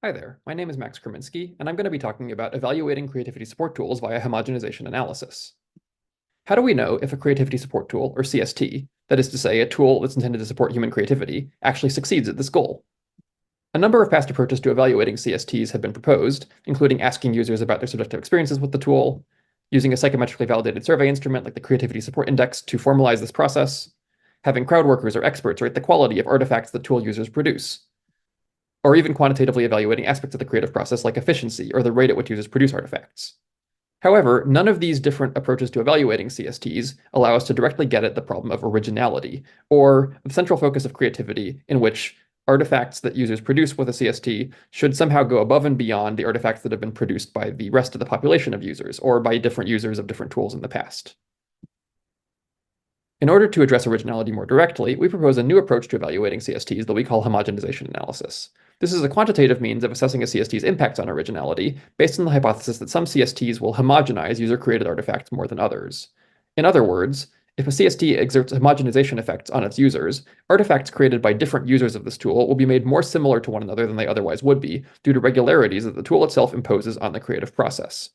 Hi there, my name is Max Kreminski, and I'm going to be talking about evaluating creativity support tools via homogenization analysis. How do we know if a creativity support tool, or CST, that is to say, a tool that's intended to support human creativity, actually succeeds at this goal? A number of past approaches to evaluating CSTs have been proposed, including asking users about their subjective experiences with the tool, using a psychometrically validated survey instrument like the Creativity Support Index to formalize this process, having crowd workers or experts rate the quality of artifacts that tool users produce, or even quantitatively evaluating aspects of the creative process like efficiency or the rate at which users produce artifacts. However, none of these different approaches to evaluating CSTs allow us to directly get at the problem of originality, or the central focus of creativity, in which artifacts that users produce with a CST should somehow go above and beyond the artifacts that have been produced by the rest of the population of users, or by different users of different tools in the past. In order to address originality more directly, we propose a new approach to evaluating CSTs that we call homogenization analysis. This is a quantitative means of assessing a CST's impacts on originality, based on the hypothesis that some CSTs will homogenize user-created artifacts more than others. In other words, if a CST exerts homogenization effects on its users, artifacts created by different users of this tool will be made more similar to one another than they otherwise would be, due to regularities that the tool itself imposes on the creative process.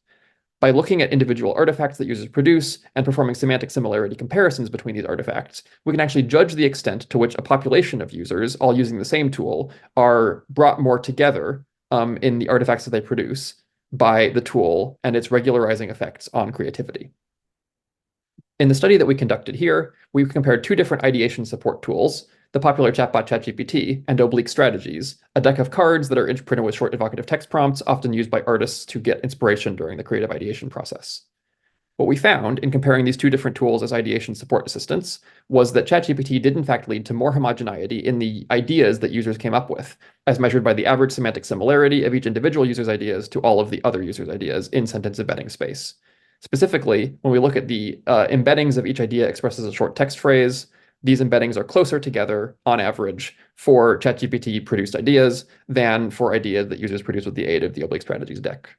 By looking at individual artifacts that users produce and performing semantic similarity comparisons between these artifacts, we can actually judge the extent to which a population of users, all using the same tool, are brought more together in the artifacts that they produce by the tool and its regularizing effects on creativity. In the study that we conducted here, we compared two different ideation support tools, the popular chatbot ChatGPT and oblique strategies, a deck of cards that are printed with short evocative text prompts, often used by artists to get inspiration during the creative ideation process. What we found in comparing these two different tools as ideation support assistants was that ChatGPT did in fact lead to more homogeneity in the ideas that users came up with, as measured by the average semantic similarity of each individual user's ideas to all of the other users' ideas in sentence embedding space. Specifically, when we look at the embeddings of each idea expressed as a short text phrase, these embeddings are closer together, on average, for ChatGPT-produced ideas than for ideas that users produce with the aid of the oblique strategies deck.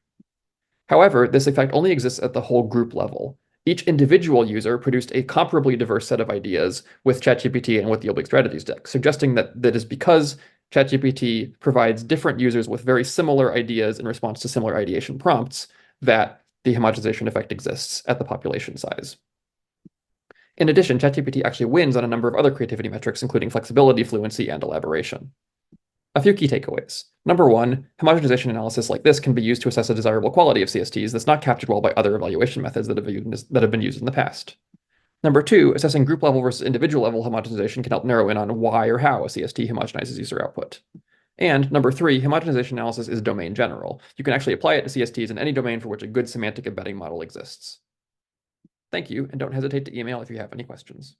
However, this effect only exists at the whole group level. Each individual user produced a comparably diverse set of ideas with ChatGPT and with the oblique strategies deck, suggesting that that is because ChatGPT provides different users with very similar ideas in response to similar ideation prompts that the homogenization effect exists at the population size. In addition, ChatGPT actually wins on a number of other creativity metrics, including flexibility, fluency, and elaboration. A few key takeaways. Number one, homogenization analysis like this can be used to assess a desirable quality of CSTs that's not captured well by other evaluation methods that have been used in the past. Number two, assessing group level versus individual level homogenization can help narrow in on why or how a CST homogenizes user output. And number three, homogenization analysis is domain general. You can actually apply it to CSTs in any domain for which a good semantic embedding model exists. Thank you, and don't hesitate to email if you have any questions.